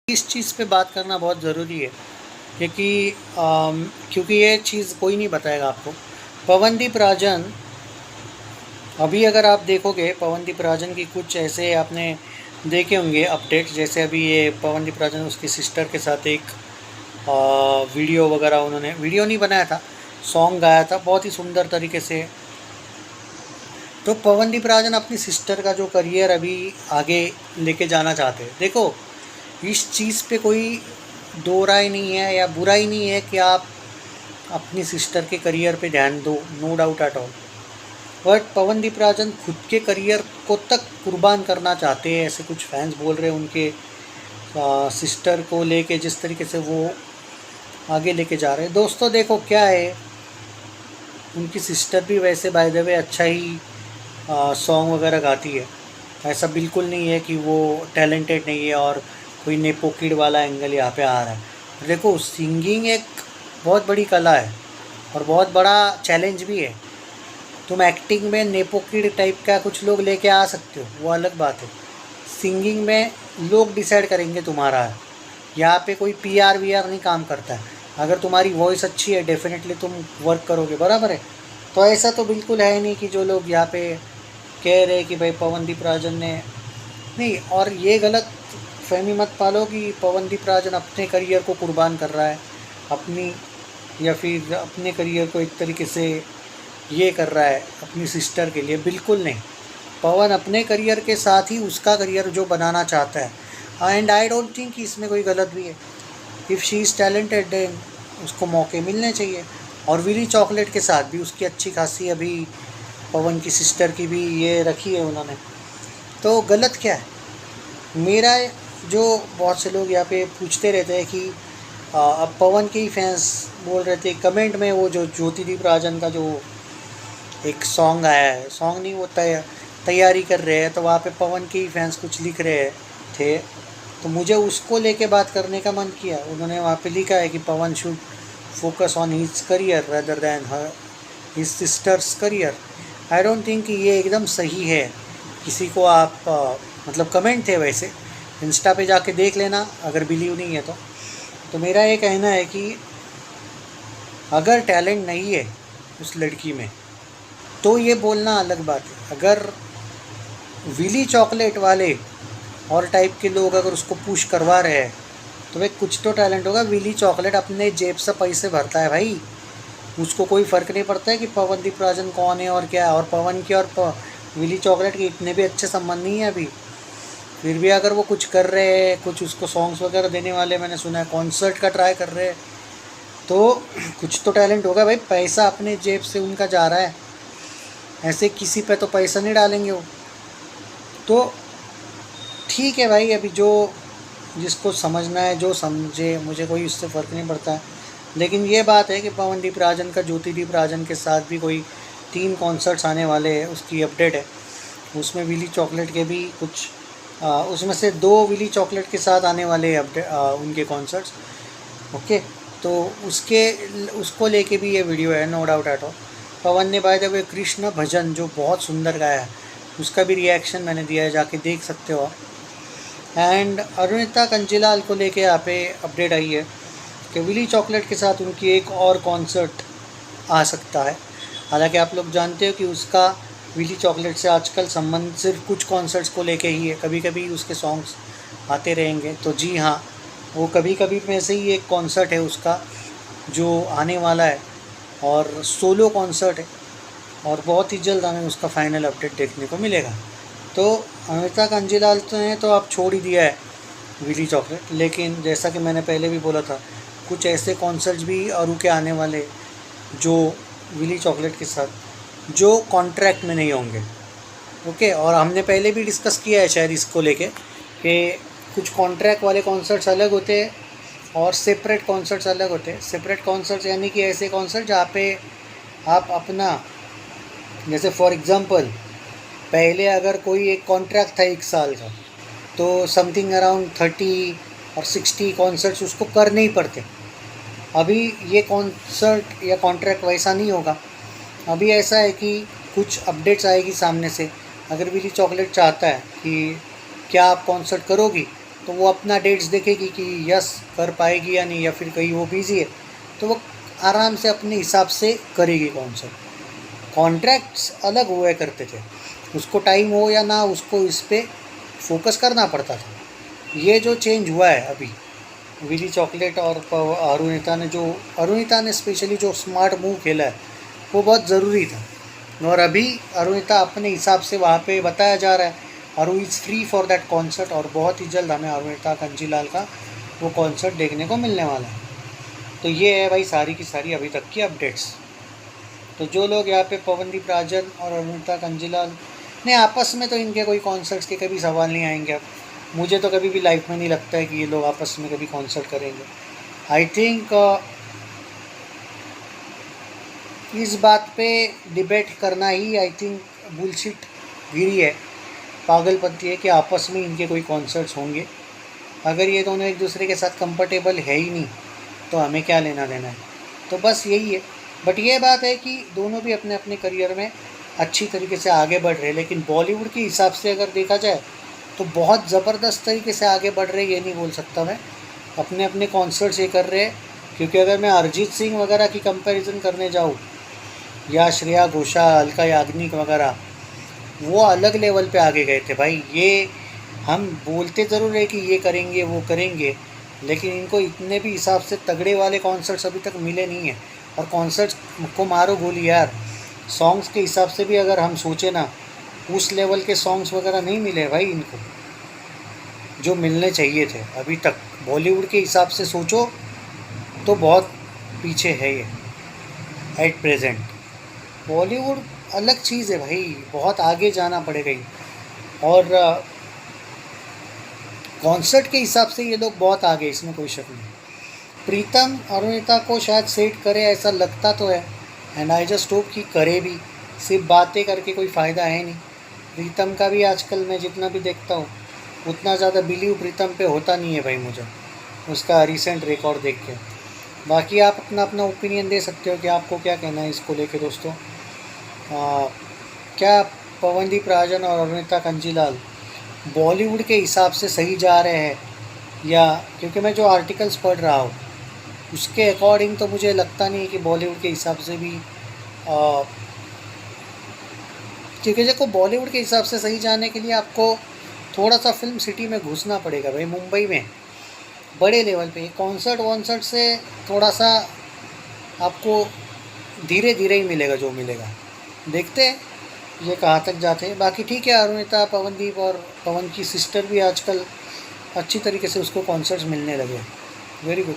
इस चीज़ पे बात करना बहुत ज़रूरी है क्योंकि क्योंकि ये चीज़ कोई नहीं बताएगा आपको। पवनदीप राजन, अभी अगर आप देखोगे पवनदीप राजन की कुछ ऐसे आपने देखे होंगे अपडेट, जैसे अभी ये पवनदीप राजन उसकी सिस्टर के साथ एक वीडियो वगैरह, उन्होंने वीडियो नहीं बनाया था, सॉन्ग गाया था बहुत ही सुंदर तरीके से। तो पवनदीप राजन अपनी सिस्टर का जो करियर अभी आगे लेके जाना चाहते हैं। देखो, इस चीज़ पे कोई दो राय नहीं है या बुराई नहीं है कि आप अपनी सिस्टर के करियर पे ध्यान दो, no doubt at all. But Pawandeep Rajan खुद के करियर को तक कुर्बान करना चाहते हैं, ऐसे कुछ फैंस बोल रहे हैं उनके सिस्टर को लेके, जिस तरीके से वो आगे लेके जा रहे हैं। दोस्तों देखो क्या है, उनकी सिस्टर भी वैसे बाय द वे अच्छा ही सॉन्ग वगैरह गाती है। ऐसा बिल्कुल नहीं है कि वो टैलेंटेड नहीं है और कोई नेपो किड वाला एंगल यहाँ पे आ रहा है। देखो, सिंगिंग एक बहुत बड़ी कला है और बहुत बड़ा चैलेंज भी है। तुम एक्टिंग में नेपो किड टाइप का कुछ लोग लेके आ सकते हो, वो अलग बात है। सिंगिंग में लोग डिसाइड करेंगे तुम्हारा है। यहाँ पे कोई पीआर वीआर नहीं काम करता है। अगर तुम्हारी वॉइस अच्छी है डेफिनेटली तुम वर्क करोगे, बराबर है। तो ऐसा तो बिल्कुल है नहीं कि जो लोग यहाँ पे कह रहे कि भाई पवनदीप राजन ने नहीं, और ये गलत फहमी मत पालो कि पवनदीप राजन अपने करियर को कुर्बान कर रहा है, अपनी या फिर अपने करियर को एक तरीके से ये कर रहा है अपनी सिस्टर के लिए। बिल्कुल नहीं, पवन अपने करियर के साथ ही उसका करियर जो बनाना चाहता है, एंड आई डोंट थिंक कि इसमें कोई गलत भी है। If she is talented then उसको मौके मिलने चाहिए। और विली चॉकलेट के साथ भी उसकी अच्छी खासी अभी पवन की सिस्टर की भी ये रखी है उन्होंने, तो गलत क्या है। मेरा जो बहुत से लोग यहाँ पे पूछते रहते हैं कि अब पवन के ही फैंस बोल रहे थे कमेंट में, वो जो ज्योतिदीप राजन का जो एक सॉन्ग आया है, सॉन्ग नहीं, वो तैयारी कर रहे हैं, तो वहाँ पे पवन के ही फैंस कुछ लिख रहे थे, तो मुझे उसको लेके बात करने का मन किया। उन्होंने वहाँ पे लिखा है कि Pawan should focus on his career rather than her his sisters career. I don't think कि ये एकदम सही है। किसी को आप मतलब कमेंट थे वैसे, इंस्टा पे जाके देख लेना अगर बिलीव नहीं है तो मेरा ये कहना है कि अगर टैलेंट नहीं है उस लड़की में तो ये बोलना अलग बात है। अगर विली चॉकलेट वाले और टाइप के लोग अगर उसको पुश करवा रहे हैं तो भाई कुछ तो टैलेंट होगा। विली चॉकलेट अपने जेब से पैसे भरता है भाई, उसको कोई फ़र्क नहीं पड़ता है कि पवनदीप राजन कौन है और क्या है। और पवन की और विली चॉकलेट के इतने भी अच्छे संबंध नहीं है अभी, फिर भी अगर वो कुछ कर रहे हैं, कुछ उसको सॉन्ग्स वगैरह देने वाले मैंने सुना है, कॉन्सर्ट का ट्राई कर रहे हैं, तो कुछ तो टैलेंट होगा भाई। पैसा अपने जेब से उनका जा रहा है, ऐसे किसी पे तो पैसा नहीं डालेंगे वो। तो ठीक है भाई, अभी जो जिसको समझना है जो समझे, मुझे कोई इससे फ़र्क नहीं पड़ता है। लेकिन ये बात है कि पवनदीप राजन का ज्योतिदीप राजन के साथ भी कोई 3 कॉन्सर्ट्स आने वाले हैं, उसकी अपडेट है। उसमें विली चॉकलेट के भी कुछ उसमें से 2 विली चॉकलेट के साथ आने वाले अपडेट उनके कॉन्सर्ट्स। ओके, तो उसको लेके भी ये वीडियो है, नो डाउट एट ऑल। पवन ने बाय द वे कृष्ण भजन जो बहुत सुंदर गाया है, उसका भी रिएक्शन मैंने दिया है, जाके देख सकते हो आप। एंड अरुणिता कंजीलाल को लेके यहाँ पे अपडेट आई है कि विली चॉकलेट के साथ उनकी एक और कॉन्सर्ट आ सकता है। हालांकि आप लोग जानते हो कि उसका विली चॉकलेट से आजकल संबंध सिर्फ कुछ कॉन्सर्ट्स को लेके ही है, कभी कभी उसके सॉन्ग्स आते रहेंगे। तो जी हाँ, वो कभी कभी में से ही एक कॉन्सर्ट है उसका जो आने वाला है, और सोलो कॉन्सर्ट है, और बहुत ही जल्द हमें उसका फाइनल अपडेट देखने को मिलेगा। तो अमृता कंजीलाल ने तो अब छोड़ ही दिया है विली चॉकलेट, लेकिन जैसा कि मैंने पहले भी बोला था, कुछ ऐसे कॉन्सर्ट्स भी अरू के आने वाले जो विली चॉकलेट के साथ जो कॉन्ट्रैक्ट में नहीं होंगे। ओके, और हमने पहले भी डिस्कस किया है शायद इसको लेके कि कुछ कॉन्ट्रैक्ट वाले कॉन्सर्ट्स अलग होते हैं और सेपरेट कॉन्सर्ट्स अलग होते हैं। सेपरेट कॉन्सर्ट्स यानी कि ऐसे कॉन्सर्ट जहाँ पे आप अपना, जैसे फॉर एग्ज़ाम्पल पहले अगर कोई एक कॉन्ट्रैक्ट था 1 साल का, तो समथिंग अराउंड 30 और 60 कॉन्सर्ट्स उसको करने ही पड़ते। अभी ये कॉन्सर्ट या कॉन्ट्रैक्ट वैसा नहीं होगा। अभी ऐसा है कि कुछ अपडेट्स आएगी सामने से। अगर विली चॉकलेट चाहता है कि क्या आप कॉन्सर्ट करोगी, तो वो अपना डेट्स देखेगी कि यस कर पाएगी या नहीं, या फिर कहीं वो बिज़ी है तो वो आराम से अपने हिसाब से करेगी कॉन्सर्ट। कॉन्ट्रैक्ट्स अलग हुआ करते थे, उसको टाइम हो या ना उसको इस पे फोकस करना पड़ता था। ये जो चेंज हुआ है अभी, विली चॉकलेट और अरुणिता ने स्पेशली जो स्मार्ट मूव खेला है वो बहुत ज़रूरी था। और अभी अरुणिता अपने हिसाब से वहाँ पे बताया जा रहा है अरु is free for that concert, और बहुत ही जल्द हमें अरुणिता कंजीलाल का वो कॉन्सर्ट देखने को मिलने वाला है। तो ये है भाई सारी की सारी अभी तक की अपडेट्स। तो जो लोग यहाँ पे पवनदीप राजन और अरुणिता कंजीलाल ने आपस में, तो इनके कोई कॉन्सर्ट्स के कभी सवाल नहीं आएंगे। अब मुझे तो कभी भी लाइफ में नहीं लगता है कि ये लोग आपस में कभी कॉन्सर्ट करेंगे। आई थिंक इस बात पे डिबेट करना ही आई थिंक बुलशिट गिरी है, पागलपंती है कि आपस में इनके कोई कॉन्सर्ट्स होंगे। अगर ये दोनों एक दूसरे के साथ कंफर्टेबल है ही नहीं तो हमें क्या लेना देना है। तो बस यही है। बट ये बात है कि दोनों भी अपने अपने करियर में अच्छी तरीके से आगे बढ़ रहे हैं, लेकिन बॉलीवुड के हिसाब से अगर देखा जाए तो बहुत ज़बरदस्त तरीके से आगे बढ़ रहे, ये नहीं बोल सकता मैं। अपने अपने कॉन्सर्ट्स ये कर रहे हैं, क्योंकि अगर मैं अरिजीत सिंह वगैरह की कंपैरिजन करने जाऊँ या श्रेया घोषाल, अलका याग्निक वगैरह, वो अलग लेवल पे आगे गए थे भाई। ये हम बोलते ज़रूर है कि ये करेंगे वो करेंगे, लेकिन इनको इतने भी हिसाब से तगड़े वाले कॉन्सर्ट्स अभी तक मिले नहीं हैं। और कॉन्सर्ट्स को मारो गोली यार, सॉन्ग्स के हिसाब से भी अगर हम सोचें ना, उस लेवल के सॉन्ग्स वगैरह नहीं मिले भाई इनको जो मिलने चाहिए थे अभी तक। बॉलीवुड के हिसाब से सोचो तो बहुत पीछे है ये एट प्रेजेंट। बॉलीवुड अलग चीज़ है भाई, बहुत आगे जाना पड़ेगा ही। और कॉन्सर्ट के हिसाब से ये लोग बहुत आगे, इसमें कोई शक नहीं। प्रीतम अरुणिता को शायद सेट करे ऐसा लगता तो है, एंड आई जस्ट होप कि करे भी। सिर्फ बातें करके कोई फ़ायदा है नहीं। प्रीतम का भी आजकल मैं जितना भी देखता हूँ उतना ज़्यादा बिलीव प्रीतम पे होता नहीं है भाई मुझे, उसका रिसेंट रिकॉर्ड देख के। बाकी आप अपना अपना ओपिनियन दे सकते हो कि आपको क्या कहना है इसको लेके दोस्तों। क्या पवनदीप राजन और अरुणिता कंजीलाल बॉलीवुड के हिसाब से सही जा रहे हैं, या क्योंकि मैं जो आर्टिकल्स पढ़ रहा हूँ उसके अकॉर्डिंग तो मुझे लगता नहीं है कि बॉलीवुड के हिसाब से भी क्योंकि देखो बॉलीवुड के हिसाब से सही जाने के लिए आपको थोड़ा सा फिल्म सिटी में घुसना पड़ेगा भाई। मुंबई में बड़े लेवल पे कॉन्सर्ट वॉन्सर्ट से थोड़ा सा आपको धीरे धीरे ही मिलेगा जो मिलेगा। देखते हैं ये कहाँ तक जाते हैं। बाकी ठीक है, अरुणिता, पवनदीप और पवन की सिस्टर भी आजकल अच्छी तरीके से उसको कॉन्सर्ट्स मिलने लगे। Very good.